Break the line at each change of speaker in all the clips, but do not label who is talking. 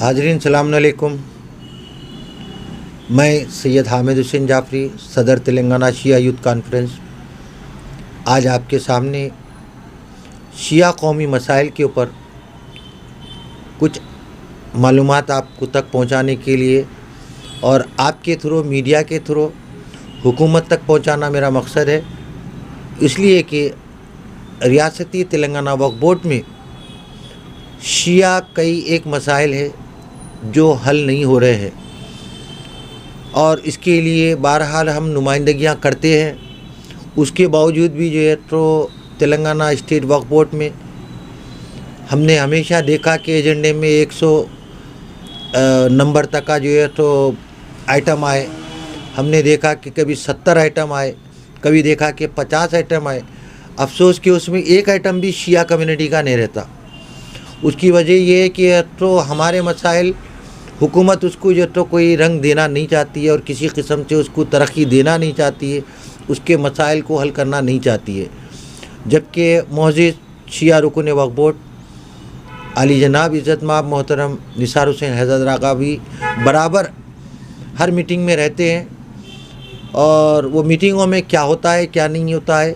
हाजरीन सलाम अलैकुम। मैं सैयद हामिद हुसैन जाफरी, सदर तेलंगाना शिया यूथ कॉन्फ्रेंस, आज आपके सामने शिया कौमी मसाइल के ऊपर कुछ मालूमात आपको तक पहुंचाने के लिए और आपके थ्रू, मीडिया के थ्रू हुकूमत तक पहुंचाना मेरा मकसद है। इसलिए कि रियासती तेलंगाना वक्फ बोर्ड में शिया कई एक मसाइल है जो हल नहीं हो रहे हैं और इसके लिए बहरहाल हम नुमाइंदगियां करते हैं। उसके बावजूद भी जो है तो तेलंगाना स्टेट वक्फ बोर्ड में हमने हमेशा देखा कि एजेंडे में 100 नंबर तक का जो है तो आइटम आए। हमने देखा कि कभी 70 आइटम आए, कभी देखा कि 50 आइटम आए। अफसोस कि उसमें एक आइटम भी शिया कम्युनिटी का नहीं रहता। उसकी वजह ये है कि तो हमारे मसाइल हुकूमत उसको जो तो कोई रंग देना नहीं चाहती है और किसी किस्म से उसको तरक्की देना नहीं चाहती है, उसके मसाइल को हल करना नहीं चाहती है। जबकि मोअज़्ज़िज़ शिया रुकन वक्फ बोर्ड आली जनाब इज़्ज़त माब मोहतरम निसार हुसैन हैदर आगा भी बराबर हर मीटिंग में रहते हैं और वो मीटिंगों में क्या होता है क्या नहीं होता है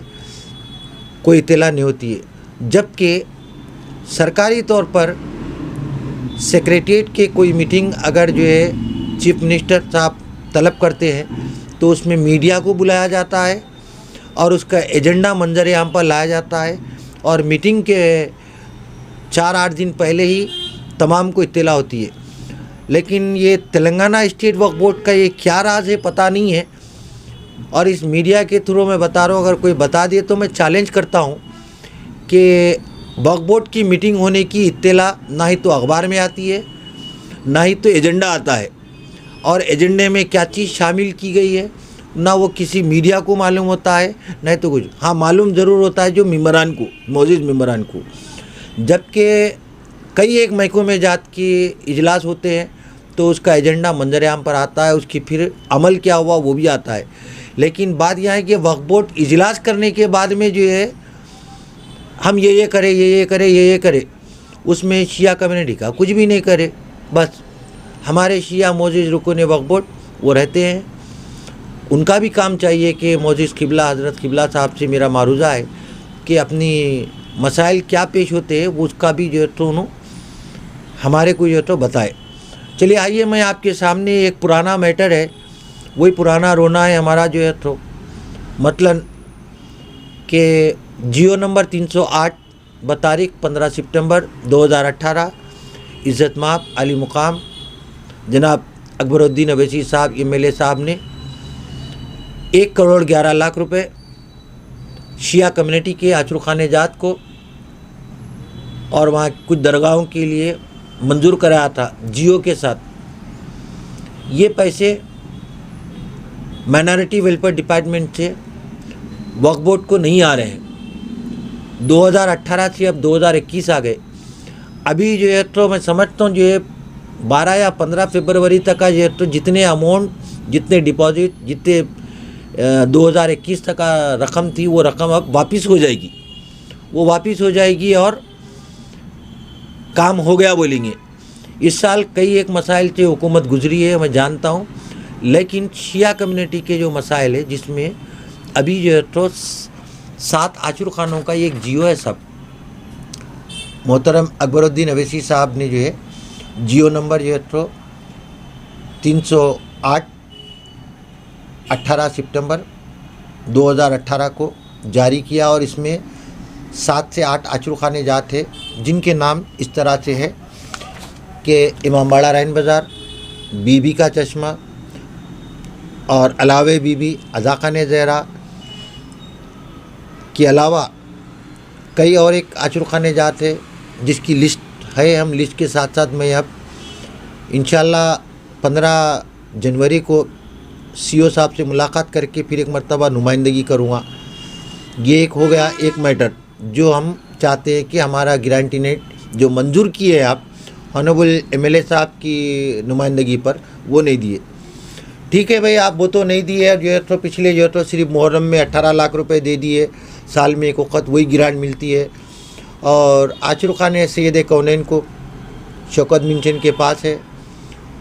कोई इत्तला नहीं होती है। जबकि सरकारी तौर पर सेक्रेटेरिएट के कोई मीटिंग अगर जो है चीफ मिनिस्टर साहब तलब करते हैं तो उसमें मीडिया को बुलाया जाता है और उसका एजेंडा मंजर आम पर लाया जाता है और मीटिंग के 4-8 दिन पहले ही तमाम को इत्तला होती है। लेकिन ये तेलंगाना स्टेट वक्फ बोर्ड का ये क्या राज है पता नहीं है और इस मीडिया के थ्रू मैं बता रहा हूँ, अगर कोई बता दे तो मैं चैलेंज करता हूँ कि वक्फ बोर्ड की मीटिंग होने की इत्तला ना ही तो अखबार में आती है ना ही तो एजेंडा आता है और एजेंडे में क्या चीज़ शामिल की गई है ना वो किसी मीडिया को मालूम होता है नहीं तो कुछ। हाँ, मालूम ज़रूर होता है जो मेंबरान को, मौजूद मेंबरान को। जबकि कई एक महकमे जात के इजलास होते हैं तो उसका एजेंडा मंजर आम पर आता है, उसकी फिर अमल क्या हुआ वो भी आता है। लेकिन बात यह है कि वक्फ बोर्ड इजलास करने के बाद में जो है हम ये करें ये करें, उसमें शिया कम्युनिटी का कुछ भी नहीं करे। बस हमारे शिया मोअज़्ज़िज़ रुकन वक्फ बोर्ड वो रहते हैं। उनका भी काम चाहिए कि मोअज़्ज़िज़ क़िबला हज़रत क़िबला साहब से मेरा मारूज़ा है कि अपनी मसाइल क्या पेश होते हैं वो उसका भी जो है तो उन्होंने हमारे को जो है तो बताए। चलिए आइए, मैं आपके सामने एक पुराना मैटर है, वही पुराना रोना है हमारा जो है तो मतलब कि जियो नंबर 308 बतारीख 15 सितंबर 2018 इज़्ज़त माब अली मुकाम जनाब अकबरुद्दीन अवैसी साहब MLA साहब ने 1 करोड़ 11 लाख रुपए शिया कम्युनिटी के आचरू खाने जात को और वहाँ कुछ दरगाहों के लिए मंजूर कराया था जियो के साथ। ये पैसे माइनॉरिटी वेलफेयर डिपार्टमेंट से वक्फ बोर्ड को नहीं आ रहे हैं। 2018 से अब 2021 आ गए। अभी जो है तो मैं समझता हूँ जो है 12 या 15 फरवरी तक का जो है तो जितने अमाउंट, जितने डिपॉजिट, जितने 2021 तक का रकम थी वो रकम अब वापस हो जाएगी, वो वापस हो जाएगी और काम हो गया बोलेंगे। इस साल कई एक मसाइल से हुकूमत गुजरी है मैं जानता हूँ, लेकिन शिया कम्युनिटी के जो मसाइल है जिसमें अभी जो है तो 7 आचरू खानों का एक जियो है। सब मोहतरम अकबरुद्दीन अवैसी साहब ने जो है जियो नंबर जो है तो 308 18 सितंबर 2018 को जारी किया और इसमें 7 से 8 आचरू खाने जात है जिनके नाम इस तरह से है कि इमामबाड़ा रैन बाज़ार, बीबी का चश्मा और अलावे बीबी, अज़ाखाने ज़हरा के अलावा कई और एक आचरू खाने जात है जिसकी लिस्ट है। हम लिस्ट के साथ साथ मैं अब इंशाल्लाह 15 जनवरी को CO साहब से मुलाकात करके फिर एक मरतबा नुमाइंदगी करूँगा। ये एक हो गया एक मैटर जो हम चाहते हैं कि हमारा गारंटी नेट जो मंजूर किए है आप ऑनरेबल MLA साहब की नुमाइंदगी पर वो नहीं दिए। ठीक है भाई, आप वो तो नहीं दिए जो है तो पिछले जो है तो सिर्फ मुहर्रम में 18 लाख रुपए दे दिए, साल में एक वक्त वही ग्रांट मिलती है। और आचरू खान सैयद कौनैन को शौकत मिंशन के पास है,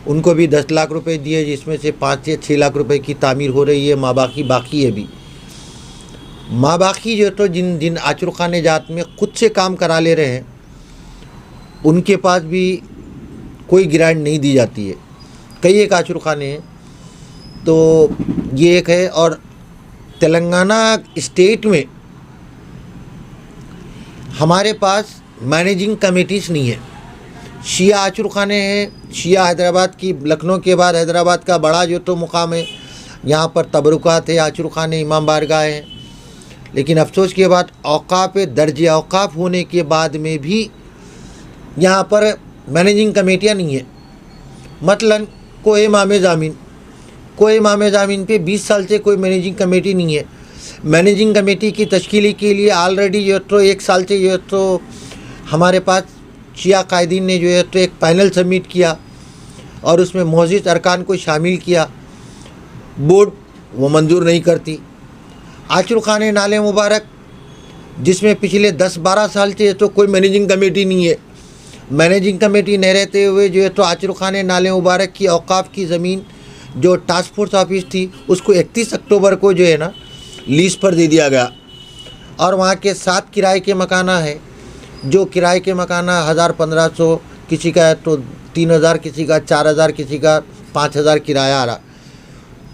उनको भी 10 लाख रुपए दिए, जिसमें से 5 या 6 लाख रुपए की तामीर हो रही है। माँ बाकी है भी। माँ बाकी जो तो जिन आचुर खाने जात में खुद से काम करा ले रहे हैं, उनके पास भी कोई ग्रांट नहीं दी जाती है। कई एक आचुर खाने हैं, तो ये एक है। और तेलंगाना स्टेट में हमारे पास मैनेजिंग कमेटीज़ नहीं है। शिया आचुर खाने हैं। शिया हैदराबाद की, लखनऊ के बाद हैदराबाद का बड़ा जो तो मुकाम है। यहाँ पर तबरुकात है, आचुर खाने, इमाम बारगाह हैं। लेकिन अफसोस के बाद औकाफ दर्ज औकाफ होने के बाद में भी यहाँ पर मैनेजिंग कमेटियाँ नहीं है। मतलन कोई इमाम ज़मीन पे 20 साल से कोई मैनेजिंग कमेटी नहीं है। मैनेजिंग कमेटी की तश्कीली के लिए ऑलरेडी जो तो 1 साल से जो तो हमारे पास शिया कायदीन ने जो है तो एक पैनल सबमिट किया और उसमें मोअज़्ज़िज़ अरकान को शामिल किया। बोर्ड वो मंजूर नहीं करती। आचुर खाने नाले मुबारक, जिसमें पिछले 10-12 साल से तो कोई मैनेजिंग कमेटी नहीं है। मैनेजिंग कमेटी नहीं रहते हुए जो है तो आचुर खाने नाले मुबारक की औकाफ की ज़मीन जो टास्क फोर्स ऑफिस थी, उसको 31 अक्टूबर को जो है ना लीज़ पर दे दिया गया। और वहाँ के 7 किराए के मकाना है, जो किराए के मकाना 1000-1500, किसी का तो 3000, किसी का 4000, किसी का 5000 किराया आ रहा।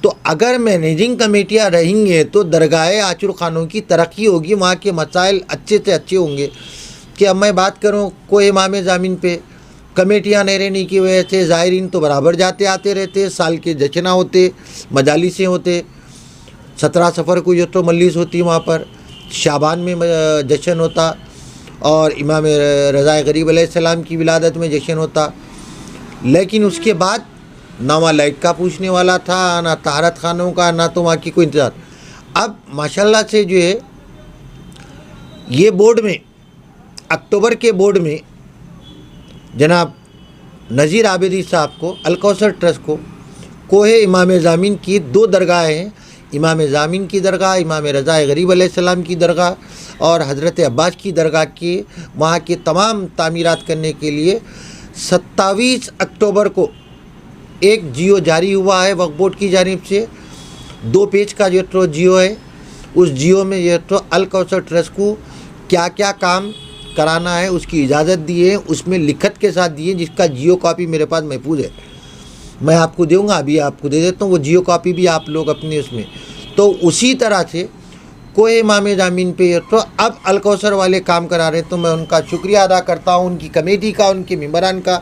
तो अगर मैनेजिंग कमेटियाँ रहेंगे तो दरगाह आचुर खानों की तरक्की होगी, वहाँ के मसाइल अच्छे से अच्छे होंगे। कि अब मैं बात करूँ कोई इमाम ज़मीन पे कमेटियाँ नहीं रहने की वजह से ज़ायरीन तो बराबर जाते आते रहते। साल के जश्न होते, मजालिसें होते। 17 सफ़र को जो तो मजलिस होती वहाँ पर, शाबान में जश्न होता, और इमाम रज़ा गरीब अलैहिस्सलाम की विलादत में जश्न होता। लेकिन उसके बाद ना वहाँ लाइट का पूछने वाला था, ना तहारत खानों का, ना तो वहाँ की कोई इंतज़ार। अब माशाल्लाह से जो है ये बोर्ड में, अक्टूबर के बोर्ड में जनाब नज़ीर आबिदी साहब को, अलकौसर ट्रस्ट को, कोहे इमाम ज़मीन की 2 दरगाहें हैं। इमाम ज़मीन की दरगाह, इमाम रज़ा गरीब अलैहिस्सलाम की दरगाह, और हज़रत अब्बास की दरगाह के वहाँ के तमाम तामीरात करने के लिए 27 अक्टूबर को एक जियो जारी हुआ है वक्फ बोर्ड की जानिब से। 2 पेज का जो तो जियो है, उस जियो में जो तो अलकौसर ट्रस्ट को क्या क्या काम कराना है उसकी इजाज़त दी है, उसमें लिखत के साथ दी है, जिसका जियो कॉपी मेरे पास महफूज है। मैं आपको दूंगा, अभी आपको दे देता हूँ वो जियो कॉपी भी, आप लोग अपने उसमें। तो उसी तरह से कोई इमाम ज़मीन पे तो अब अलकौसर वाले काम करा रहे, तो मैं उनका शुक्रिया अदा करता हूँ, उनकी कमेटी का, उनके मेम्बरान का।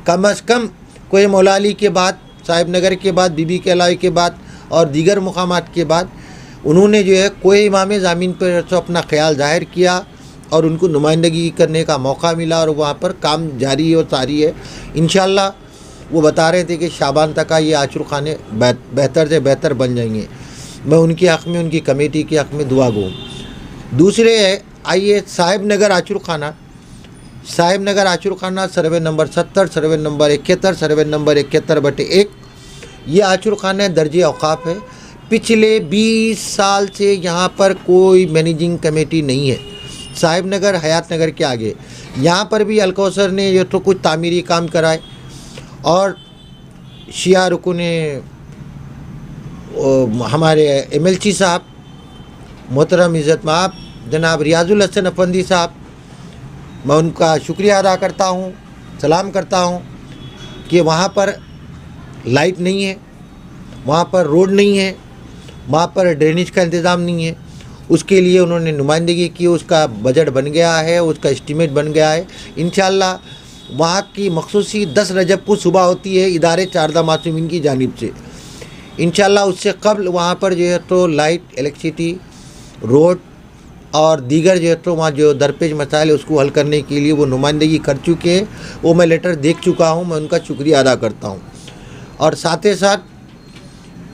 कम अज़ कम कोई मौला अली के बाद, साहिब नगर के बाद, बीबी के अलावा के बाद और दीगर मुकामात के बाद उन्होंने जो है कोई इमाम ज़मीन पर तो अपना ख्याल ज़ाहिर किया और उनको नुमाइंदगी करने का मौका मिला, और वहाँ पर काम जारी और सारी है। इंशाअल्लाह वो बता रहे थे कि शाबान तक का ये आचुर खाने बेहतर से बेहतर बन जाएंगे। मैं उनके हक़ में, उनकी कमेटी के हक़ में दुआ गो। दूसरे है, आइए साहिब नगर आचुर खाना, साहिब नगर आचुर खाना survey number 70, survey number 71, survey number 71/1। ये आचुर खाना दर्जे औकाफ है। पिछले 20 साल से यहाँ पर कोई मैनेजिंग कमेटी नहीं है। साहिब नगर, हयात नगर के आगे यहाँ पर भी अलकौसर ने जो तो कुछ तामीरी काम कराए, और शिया रुकन हमारे MLC साहब मोहतरम इज़्ज़त माब जनाब रियाजुल हसन अफंदी साहब, मैं उनका शुक्रिया अदा करता हूँ, सलाम करता हूँ कि वहाँ पर लाइट नहीं है, वहाँ पर रोड नहीं है, वहाँ पर ड्रेनेज का इंतज़ाम नहीं है। उसके लिए उन्होंने नुमाइंदगी की, उसका बजट बन गया है, उसका एस्टीमेट बन गया है। इंशाअल्लाह वहाँ की मखसूसी 10 रजब को सुबह होती है इदारे चारदा मासूमीन की जानिब से। इंशाअल्लाह उससे कबल वहाँ पर जो है तो लाइट, इलेक्ट्रिसिटी, रोड और दीगर जो है तो वहाँ जो दरपेश मसाइल है उसको हल करने के लिए वो नुमाइंदगी कर चुके हैं। वो मैं लेटर देख चुका हूँ, मैं उनका शुक्रिया अदा करता हूँ। और साथ ही साथ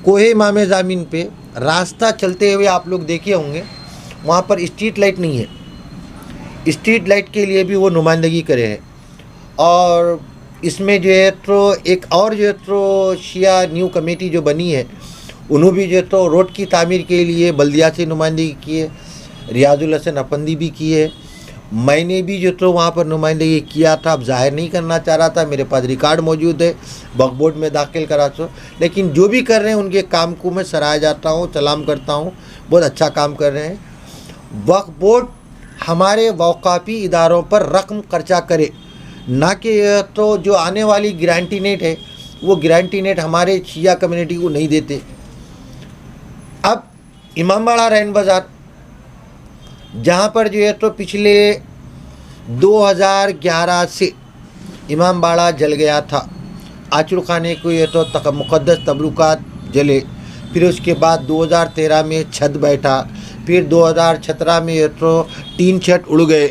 कोहे इमाम ज़मीन पे रास्ता चलते हुए आप लोग देखे होंगे, वहाँ पर स्ट्रीट लाइट नहीं है। स्ट्रीट लाइट के लिए भी वो नुमाइंदगी करे हैं। और इसमें जो है तो एक और जो है तो शिया न्यू कमेटी जो बनी है, उन्होंने भी जो है तो रोड की तामीर के लिए बल्दिया से नुमाइंदगी की है, रियाजुल हसन अफंदी भी की है। मैंने भी जो तो वहाँ पर नुमाइंदगी किया था, अब जाहिर नहीं करना चाह रहा था, मेरे पास रिकॉर्ड मौजूद है, वक्फ बोर्ड में दाखिल करा सो। लेकिन जो भी कर रहे हैं उनके काम को मैं सराहा जाता हूँ, सलाम करता हूँ, बहुत अच्छा काम कर रहे हैं। वक्फ बोर्ड हमारे वक़ाफ़ी इदारों पर रकम खर्चा करे, ना कि तो जो आने वाली गारंटी नेट है वो गारंटी नेट हमारे शिया कम्युनिटी को नहीं देते। अब इमामबाड़ा रैन बाज़ार जहाँ पर जो है तो पिछले 2011 से इमामबाड़ा जल गया था, आचुर खाने को ये तो मुक़द्दस तबरुकात जले, फिर उसके बाद 2013 में छत बैठा, फिर 2017 में ये तो टीन छत उड़ गए,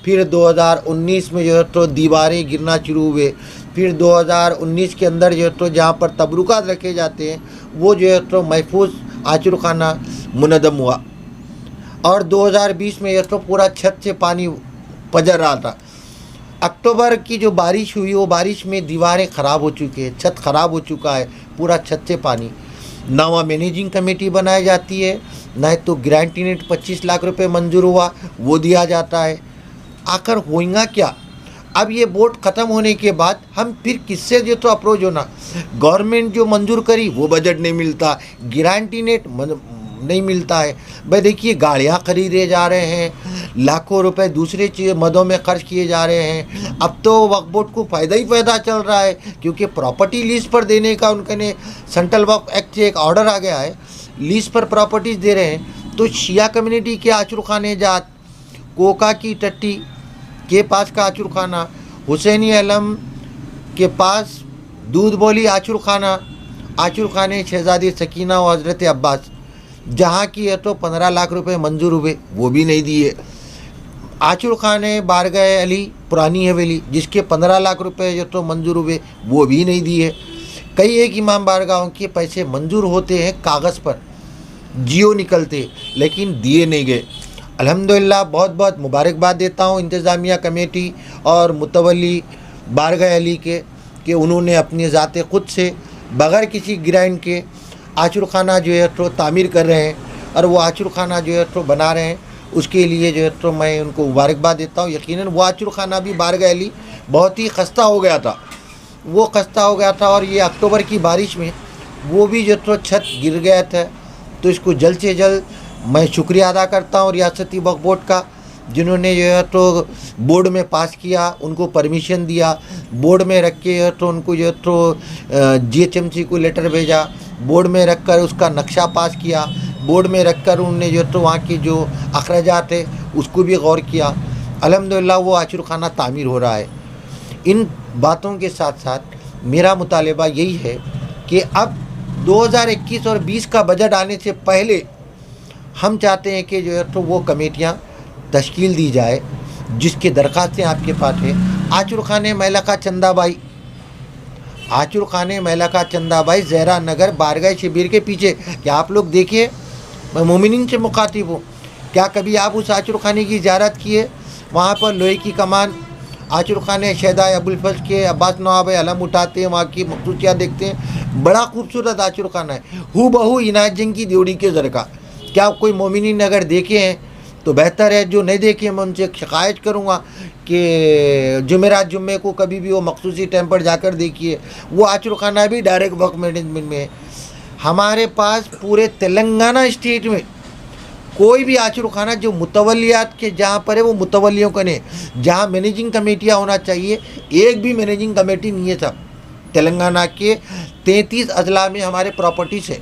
फिर 2019 में जो है तो दीवारें गिरना शुरू हुए, फिर 2019 के अंदर जो है तो जहाँ पर तबरुकात रखे जाते हैं वो जो है तो महफूज आचुर खाना मुनदम हुआ। और 2020 में ये तो पूरा छत से पानी पजर रहा था। अक्टूबर की जो बारिश हुई वो बारिश में दीवारें ख़राब हो चुकी है, छत ख़राब हो चुका है, पूरा छत से पानी। ना वहाँ मैनेजिंग कमेटी बनाई जाती है, ना तो गारंटी नेट 25 लाख रुपए मंजूर हुआ वो दिया जाता है। आखिर होगा क्या? अब ये बोर्ड ख़त्म होने के बाद हम फिर किससे जो तो अप्रोच होना? गवर्नमेंट जो मंजूर करी वो बजट नहीं मिलता, गारंटी नेट नहीं मिलता है। भाई देखिए, गाड़ियाँ खरीदे जा रहे हैं, लाखों रुपए दूसरे चीज़ मदों में खर्च किए जा रहे हैं। अब तो वक्फ बोर्ड को फ़ायदा ही फ़ायदा चल रहा है, क्योंकि प्रॉपर्टी लीज पर देने का उनके ने सेंट्रल वक्फ एक्ट से एक ऑर्डर आ गया है, लीज पर प्रॉपर्टीज़ दे रहे हैं। तो शिया कम्युनिटी के आचुर खाने जात, कोका की टट्टी के पास का आचुर खाना, हुसैनी अलम के पास दूध बोली आचुर खाने शहजादी सकीना और हज़रत अब्बास, जहाँ की है तो 15 लाख रुपए मंजूर हुए वो भी नहीं दिए। आचुर खाने बारगाह अली पुरानी हवेली, जिसके 15 लाख रुपए जो तो मंजूर हुए वो भी नहीं दिए। कई एक इमाम बारगाहों के पैसे मंजूर होते हैं कागज़ पर, जियो निकलते, लेकिन दिए नहीं गए। अल्हम्दुलिल्लाह बहुत बहुत मुबारकबाद देता हूँ इंतज़ामिया कमेटी और मुतवल्ली बारगाह अली के कि उन्होंने अपनी ज़ाते खुद से बग़ैर किसी ग्रांट के आचुर खाना जो है तो तामीर कर रहे हैं, और वो आचुर खाना जो है तो बना रहे हैं। उसके लिए जो है तो मैं उनको मुबारकबाद देता हूँ। यकीनन वो आचुर खाना भी बारगाह अली बहुत ही खस्ता हो गया था, वो खस्ता हो गया था, और ये अक्टूबर की बारिश में वो भी जो तो छत गिर गया था। तो इसको जल्द से जल्द मैं शुक्रिया अदा करता हूँ रियासती वक्फ बोर्ड का, जिन्होंने जो है तो बोर्ड में पास किया, उनको परमिशन दिया, बोर्ड में रख के तो उनको जो तो GHMC को लेटर भेजा, बोर्ड में रखकर उसका नक्शा पास किया, बोर्ड में रखकर उन्होंने जो तो वहाँ की जो अखराजात है उसको भी गौर किया। अल्हम्दुलिल्लाह वो आचुर खाना तामीर हो रहा है। इन बातों के साथ साथ मेरा मुतालिबा यही है कि अब 2021 और 20 का बजट आने से पहले हम चाहते हैं कि जो है तो वो कमेटियाँ तश्कील दी जाए, जिसकी दरख्वास्तें आपके पास है। आचुर खाने महिला का चंदाबाई, आचुर खाने महिला का चंदाबाई ज़हरा नगर बारगाह शिबिर के पीछे, क्या आप लोग देखिए, मैं मोमिनीन से मुखातिब हूँ, क्या कभी आप उस आचुर खाने की ज़ियारत किए? वहाँ पर लोहे की कमान आचुर खाने शहदा अबुल फज़ल के अब्बास नवाब अलम उठाते हैं, वहाँ की मखसूसियात देखते हैं। बड़ा खूबसूरत आचुर खाना है, हू बहू इनायत जंग की ड्योढ़ी के ज़रका। क्या कोई मोमिनीन अगर देखे हैं तो बेहतर है, जो नहीं देखे मैं उनसे शिकायत करूँगा कि जुमेरात जुम्मे को कभी भी वो मखसूसी टाइम पर जाकर देखिए। वो आचुर खाना भी डायरेक्ट वक्फ मैनेजमेंट में है। हमारे पास पूरे तेलंगाना स्टेट में कोई भी आचुर खाना जो मुतवलियात के जहाँ पर है वो मुतवलियों का नहीं, जहाँ मैनेजिंग कमेटियाँ होना चाहिए, एक भी मैनेजिंग कमेटी नहीं है। सब तेलंगाना के 33 अजला में हमारे प्रॉपर्टीज़ है,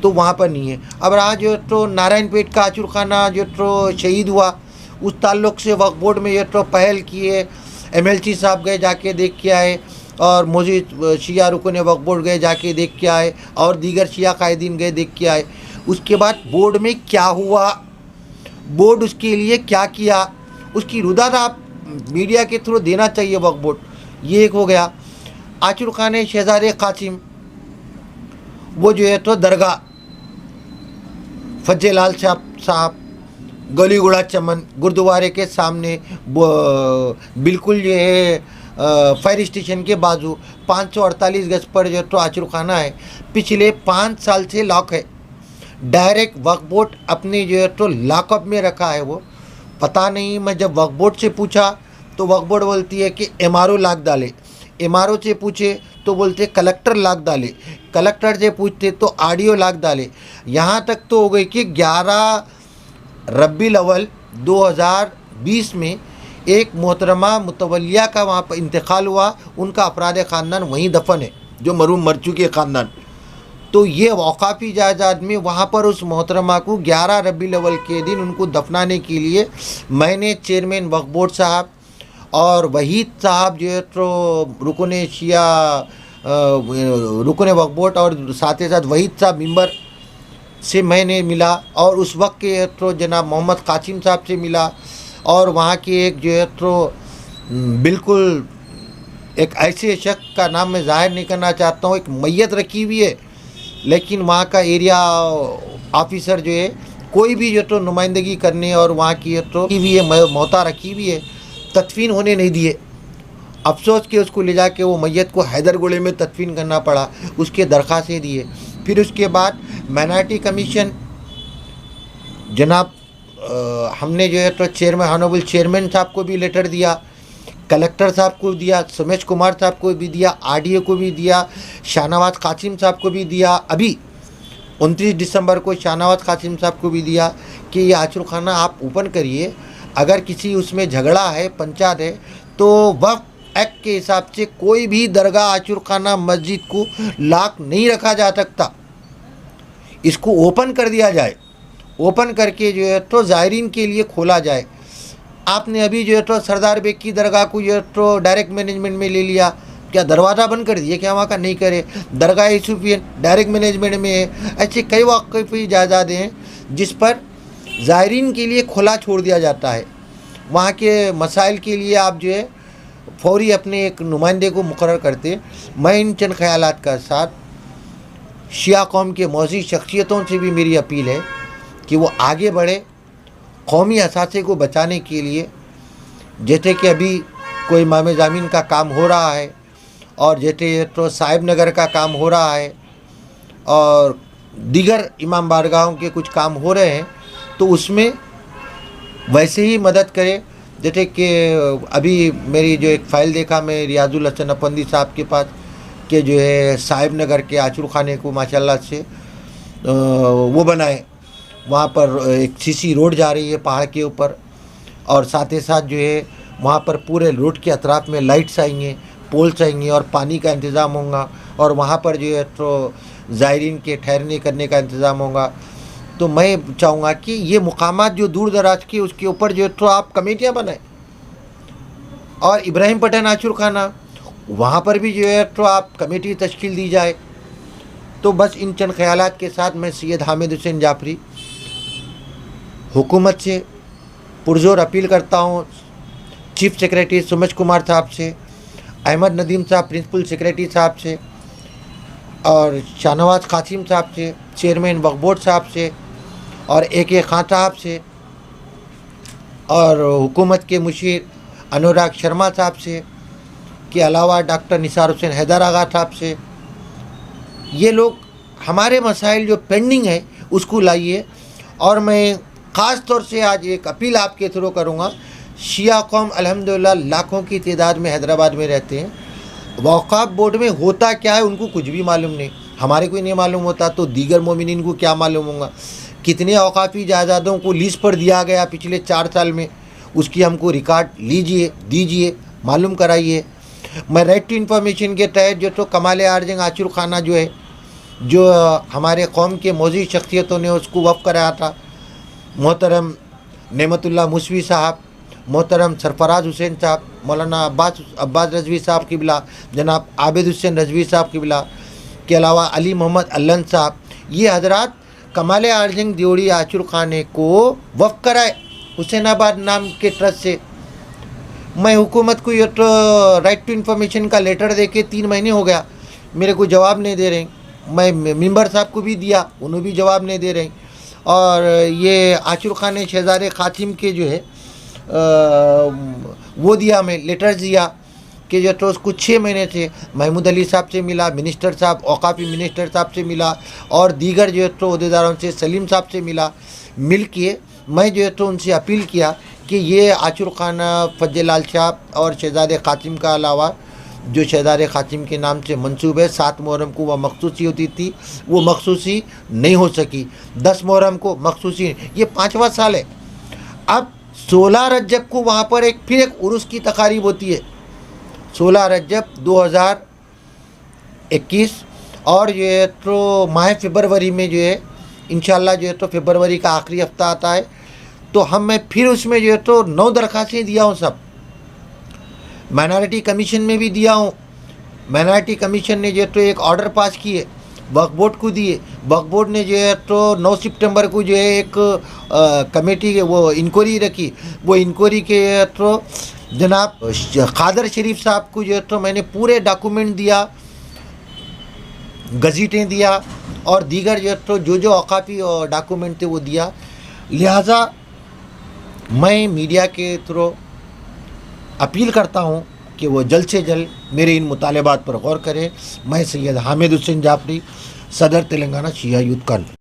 तो वहाँ पर नहीं है। अब आज जो तो नारायणपेट का आचुर खाना जो तो शहीद हुआ, उस ताल्लुक़ से वक्फ बोर्ड में जो तो पहल किए, MLC साहब गए जाके देख के आए, और मौजूद शिया रुकन वक्फ बोर्ड गए जाके देख के आए, और दीगर शिया कायदीन गए देख के आए। उसके बाद बोर्ड में क्या हुआ, बोर्ड उसके लिए क्या किया, उसकी रुदाद आप मीडिया के थ्रू देना चाहिए वक्फ बोर्ड। ये एक हो गया। आचुर खाने शहजादे कासिम, वो जो है तो दरगाह फज्जेलाल साहब गलीगुड़ा चमन गुरुद्वारे के सामने, बिल्कुल ये है फायर स्टेशन के बाजू 548 गज पर जो तो आचुर खाना है। पिछले 5 साल से लॉक है, डायरेक्ट वक्फ बोर्ड अपने जो है तो लॉकअप में रखा है। वो पता नहीं। मैं जब वक्फ बोर्ड से पूछा तो वक्फ बोर्ड बोलती है कि एमआरओ लाग डाले, एमआरओ से पूछे तो बोलते कलेक्टर लाग डाले, कलेक्टर से पूछते तो आरडीओ लाग डाले। यहाँ तक तो हो गई कि 11 रबीउल अव्वल 2020 में एक मोहतरमा मुतवलिया का वहाँ पर इंतकाल हुआ। उनका अफराद ख़ानदान वहीं दफन है, जो मरूम मर चुके ख़ानदान। तो ये वक़ाफ़ी जायदाद में वहाँ पर उस मोहतरमा को 11 रबीउल अव्वल के दिन उनको दफनाने के लिए मैंने चेयरमैन वक्फ बोर्ड साहब और वहीद साहब जो है तो रुकन शिया रुकन वक्फ बोर्ड और साथ ही साथ वहीद साहब मेंबर से मैंने मिला, और उस वक्त के तो जनाब मोहम्मद कासिम साहब से मिला, और वहाँ के एक जो है तो बिल्कुल एक ऐसे शख्स का नाम मैं ज़ाहिर नहीं करना चाहता हूँ, एक मैयत रखी हुई है, लेकिन वहाँ का एरिया ऑफिसर जो है कोई भी जो तो नुमाइंदगी करने और वहाँ की तो भी है मोहता रखी हुई है, तदफीन होने नहीं दिए। अफसोस के उसको ले जाके वो मैयत को हैदरगोले में तदफीन करना पड़ा, उसके दरख्वास्तें दिए। फिर उसके बाद माइनॉरिटी कमीशन जनाब हमने जो है तो चेयरमैन ऑनरेबल चेयरमैन साहब को भी लेटर दिया, कलेक्टर साहब को दिया, सुमेश कुमार साहब को भी दिया, आरडीओ को भी दिया, शाहनवाज कासिम साहब को भी दिया। अभी 29 दिसंबर को शाहनवाज कासिम साहब को भी दिया कि ये आचुरखाना आप ओपन करिए, अगर किसी उसमें झगड़ा है पंचायत है तो वक्फ एक्ट के हिसाब से कोई भी दरगाह आचुरखाना मस्जिद को लाक नहीं रखा जा सकता, इसको ओपन कर दिया जाए, ओपन करके जो है तो ज़ायरीन के लिए खोला जाए। आपने अभी जो है तो सरदार बेग की दरगाह को जो है तो डायरेक्ट मैनेजमेंट में ले लिया, क्या दरवाज़ा बंद कर दिए क्या वहाँ का? नहीं करे। दरगाह यूसुफियन डायरेक्ट मैनेजमेंट में है। ऐसे कई वाक़ई जायदादें हैं जिस पर ज़ायरीन के लिए खुला छोड़ दिया जाता है। वहाँ के मसाइल के लिए आप जो है फौरी अपने एक नुमाइंदे को मुकर्रर करते। मैं इन चंद ख्यालात का साथ शिया कौम के मौजूद शख्सियतों से भी मेरी अपील है कि वो आगे बढ़े कौमी असासे को बचाने के लिए। जैसे कि अभी कोई इमाम ज़मीन का काम हो रहा है, और जैसे तो साहिब नगर का काम हो रहा है, और दीगर इमाम बारगाहों के कुछ काम हो रहे हैं, तो उसमें वैसे ही मदद करें। जैसे कि अभी मेरी जो एक फ़ाइल देखा मैं रियाजुल हसन अपंदी साहब के पास के जो है साहिब नगर के आचुर खाने को माशाल्लाह से वो बनाए। वहाँ पर एक सीसी रोड जा रही है पहाड़ के ऊपर, और साथ ही साथ जो है वहाँ पर पूरे रोड के अतराफ़ में लाइट्स आएंगे, पोल्स आएंगे, और पानी का इंतज़ाम होगा, और वहाँ पर जो है तो ज़ायरीन के ठहरने करने का इंतज़ाम होगा। तो मैं चाहूँगा कि ये मुकामात जो दूर दराज के उसके ऊपर जो है तो आप कमेटियाँ बनाएं, और इब्राहिम पठान आचुर खाना वहाँ पर भी जो है तो आप कमेटी तश्कील दी जाए। तो बस इन चंद ख्यालात के साथ मैं सैयद हामिद हुसैन जाफरी हुकूमत से पुरजोर अपील करता हूँ, चीफ सेक्रेटरी सुमेश कुमार साहब से, अहमद नदीम साहब प्रिंसिपल सेक्रेटरी साहब से, और शाहनवाज कासिम साहब से, चेयरमैन वक्फ बोर्ड साहब से, और AK खान साहब से, और हुकूमत के मुशीर अनुराग शर्मा साहब से, के अलावा डॉक्टर निसार हुसैन हैदर आगा साहब से। ये लोग हमारे मसाइल जो पेंडिंग है उसको लाइए। और मैं ख़ास तौर से आज एक अपील आपके थ्रू करूँगा। शिया कौम अल्हम्दुलिल्लाह लाखों की तादाद में हैदराबाद में रहते हैं। वक़ाफ़ बोर्ड में होता क्या है उनको कुछ भी मालूम नहीं, हमारे को नहीं मालूम होता तो दीगर मोमिनीन को क्या मालूम होगा। कितने औकाफ़ी जायदादों को लीज़ पर दिया गया पिछले 4 साल में, उसकी हमको रिकॉर्ड लीजिए, दीजिए, मालूम कराइए। मैं राइट टू इन्फॉर्मेशन के तहत जो तो कमाल आर्जंग आचुर खाना जो है, जो हमारे कौम के मौजूद शख्सियतों ने उसको वक़्फ़ कराया था, मोहतरम नेमतुल्लाह मुसवी साहब, मोहतरम सरफराज हुसैन साहब, मौलाना अब्बास रजवी साहब किबला, जनाब आबिद हुसैन रजवी साहब किबला, के अलावा अली मोहम्मद अल्लन साहब, ये हजरात कमाल आर्जंग दियोड़ी आचुर खाने को वफ़्क़ कराए हुसैनाबाद नाम के ट्रस्ट से। मैं हुकूमत को ये तो राइट टू इन्फॉर्मेशन का लेटर दे के 3 महीने हो गया, मेरे को जवाब नहीं दे रहे। मैं मेंबर साहब को भी दिया, उन्होंने भी जवाब नहीं दे रहे। और ये आचुर खाने शहजादे कासिम के जो है वो दिया, मैं लेटर दिया कि जो तो उसको 6 महीने से महमूद अली साहब से मिला, मिनिस्टर साहब औकाफ़ी मिनिस्टर साहब से मिला, और दीगर जो है तो अहदेदारों से सलीम साहब से मिल के मैं जो है तो उनसे अपील किया कि ये आचुर खान फजल लाल शाह और शहजादे क़ासिम का अलावा जो शहजादे क़ासिम के नाम से मंसूब है 7 मुहर्रम को वह मखसूसी होती थी, वो मखसूसी नहीं हो सकी। 10 मुहर्रम को मखसूसी, ये 5वां साल है। अब 16 रजब को वहाँ पर फिर एक उर्स की तकारीब होती है, 16 रजब 2021, और ये तो माह फरवरी में जो है इंशाल्लाह जो है तो फरवरी का आखिरी हफ्ता आता है। तो मैं फिर उसमें जो है तो 9 दरख्वास्तें दिया हूँ, सब माइनॉरिटी कमीशन में भी दिया हूँ। माइनॉरिटी कमीशन ने जो है तो एक ऑर्डर पास किए, वक्फ बोर्ड को दिए। वक्फ बोर्ड ने जो है तो 9 सितंबर को जो है एक कमेटी वो इंक्वायरी रखी। वो इंक्वायरी के तो जनाब कादर शरीफ साहब को जो है तो मैंने पूरे डॉक्यूमेंट दिया, गज़ीटें दिया और दीगर जो है तो जो औकाफ़ी डॉक्यूमेंट थे वो दिया। लिहाजा मैं मीडिया के थ्रू अपील करता हूँ कि वो जल्द से जल्द मेरे इन मुतालबात पर गौर करें। मैं सैयद हामिद हुसैन जाफरी, सदर तेलंगाना शिया यूथ कॉन्फ्रेंस।